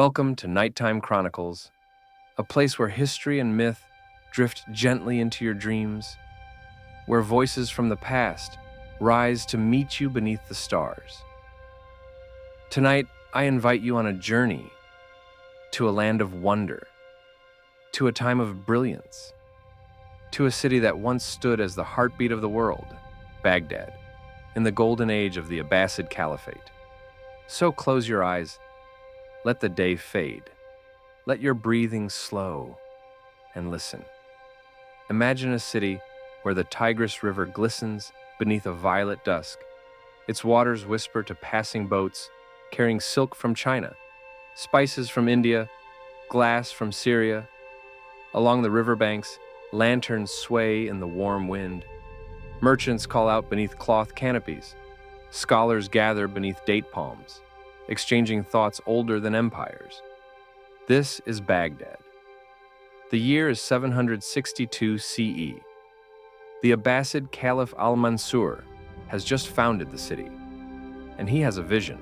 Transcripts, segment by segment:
Welcome to Nighttime Chronicles, a place where history and myth drift gently into your dreams, where voices from the past rise to meet you beneath the stars. Tonight, I invite you on a journey to a land of wonder, to a time of brilliance, to a city that once stood as the heartbeat of the world, Baghdad, in the golden age of the Abbasid Caliphate. So close your eyes. Let the day fade. Let your breathing slow and listen. Imagine a city where the Tigris River glistens beneath a violet dusk. Its waters whisper to passing boats carrying silk from China, spices from India, glass from Syria. Along the riverbanks, lanterns sway in the warm wind. Merchants call out beneath cloth canopies. Scholars gather beneath date palms, exchanging thoughts older than empires. This is Baghdad. The year is 762 CE. The Abbasid Caliph al-Mansur has just founded the city, and he has a vision,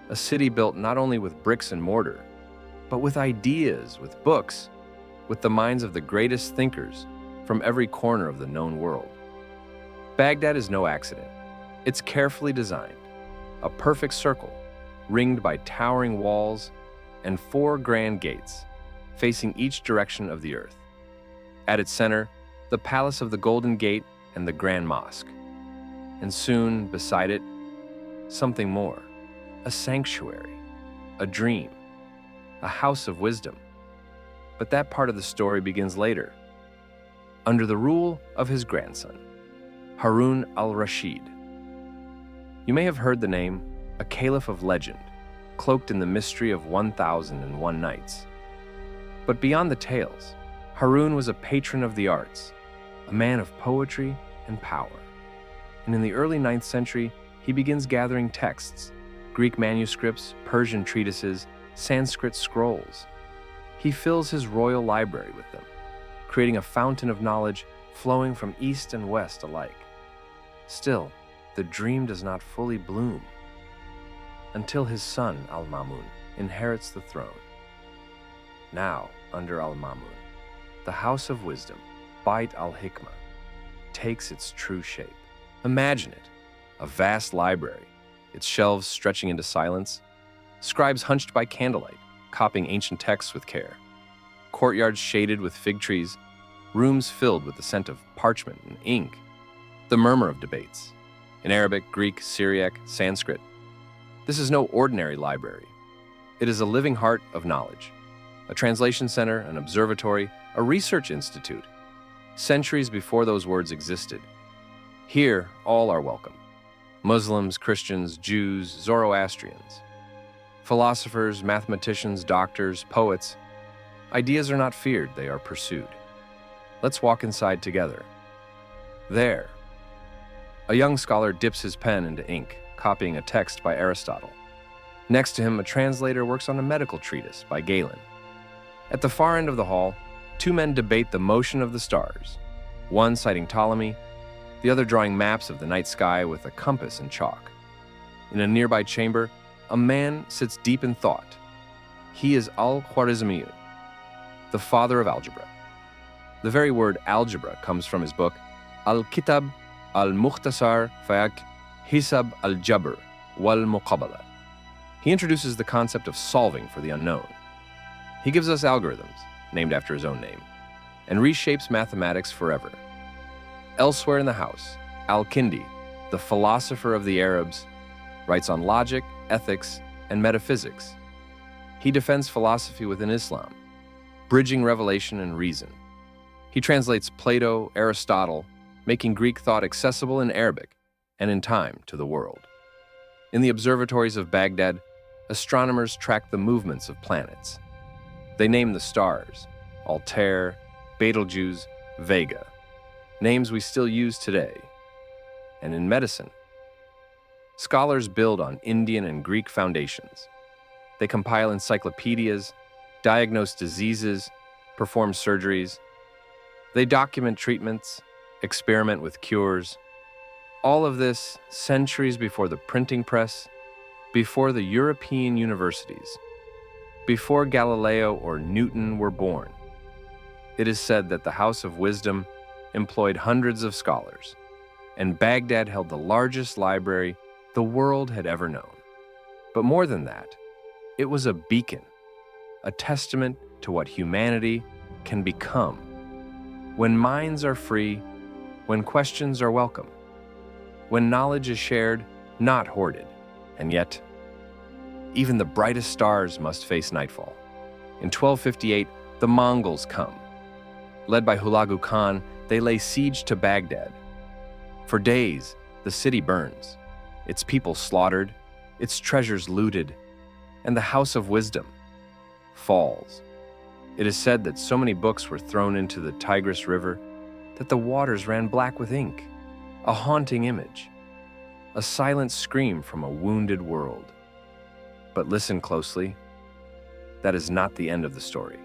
a city built not only with bricks and mortar, but with ideas, with books, with the minds of the greatest thinkers from every corner of the known world. Baghdad is no accident. It's carefully designed, a perfect circle, ringed by towering walls and 4 grand gates, facing each direction of the earth. At its center, the Palace of the Golden Gate and the Grand Mosque. And soon, beside it, something more, a sanctuary, a dream, a house of wisdom. But that part of the story begins later, under the rule of his grandson, Harun al-Rashid. You may have heard the name, a caliph of legend, cloaked in the mystery of 1001 nights. But beyond the tales, Harun was a patron of the arts, a man of poetry and power. And in the early 9th century, he begins gathering texts, Greek manuscripts, Persian treatises, Sanskrit scrolls. He fills his royal library with them, creating a fountain of knowledge flowing from east and west alike. Still, the dream does not fully bloom until his son, Al-Mamun, inherits the throne. Now, under Al-Mamun, the House of Wisdom, Bait al-Hikmah, takes its true shape. Imagine it, a vast library, its shelves stretching into silence, scribes hunched by candlelight, copying ancient texts with care, courtyards shaded with fig trees, rooms filled with the scent of parchment and ink, the murmur of debates, in Arabic, Greek, Syriac, Sanskrit. This is no ordinary library. It is a living heart of knowledge, a translation center, an observatory, a research institute. Centuries before those words existed. Here, all are welcome. Muslims, Christians, Jews, Zoroastrians. Philosophers, mathematicians, doctors, poets. Ideas are not feared, they are pursued. Let's walk inside together. There, a young scholar dips his pen into ink, copying a text by Aristotle. Next to him, a translator works on a medical treatise by Galen. At the far end of the hall, 2 men debate the motion of the stars, one citing Ptolemy, the other drawing maps of the night sky with a compass and chalk. In a nearby chamber, a man sits deep in thought. He is al-Khwarizmi, the father of algebra. The very word algebra comes from his book, Al-Kitab al-Mukhtasar Fayak Hisab al-Jabr wal-Muqabala. He introduces the concept of solving for the unknown. He gives us algorithms, named after his own name, and reshapes mathematics forever. Elsewhere in the house, Al-Kindi, the philosopher of the Arabs, writes on logic, ethics, and metaphysics. He defends philosophy within Islam, bridging revelation and reason. He translates Plato, Aristotle, making Greek thought accessible in Arabic and in time to the world. In the observatories of Baghdad, astronomers track the movements of planets. They name the stars, Altair, Betelgeuse, Vega, names we still use today. And in medicine, scholars build on Indian and Greek foundations. They compile encyclopedias, diagnose diseases, perform surgeries. They document treatments, experiment with cures. All of this centuries before the printing press, before the European universities. before Galileo or Newton were born. It is said that the House of Wisdom employed hundreds of scholars, and Baghdad held the largest library the world had ever known. But more than that, it was a beacon, a testament to what humanity can become when minds are free, when questions are welcome, when knowledge is shared, not hoarded. And yet, even the brightest stars must face nightfall. In 1258, the Mongols come. Led by Hulagu Khan, they lay siege to Baghdad. For days, the city burns, its people slaughtered, its treasures looted, and the House of Wisdom falls. It is said that so many books were thrown into the Tigris River that the waters ran black with ink, a haunting image, a silent scream from a wounded world. But listen closely, that is not the end of the story.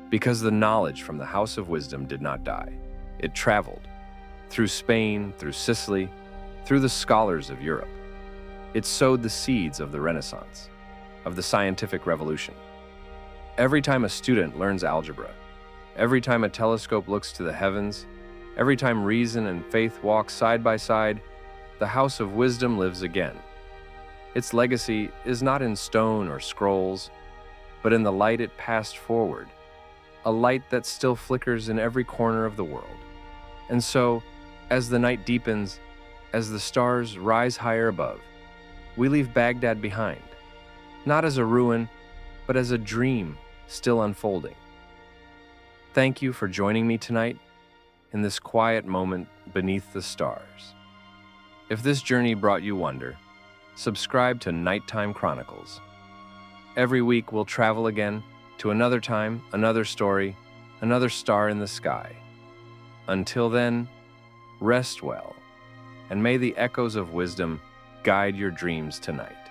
Because the knowledge from the House of Wisdom did not die. It traveled through Spain, through Sicily, through the scholars of Europe. It sowed the seeds of the Renaissance, of the scientific revolution. Every time a student learns algebra, every time a telescope looks to the heavens, every time reason and faith walk side by side, the House of Wisdom lives again. Its legacy is not in stone or scrolls, but in the light it passed forward, a light that still flickers in every corner of the world. And so, as the night deepens, as the stars rise higher above, we leave Baghdad behind, not as a ruin, but as a dream still unfolding. Thank you for joining me tonight in this quiet moment beneath the stars. If this journey brought you wonder, subscribe to Nighttime Chronicles. Every week we'll travel again to another time, another story, another star in the sky. Until then, rest well, and may the echoes of wisdom guide your dreams tonight.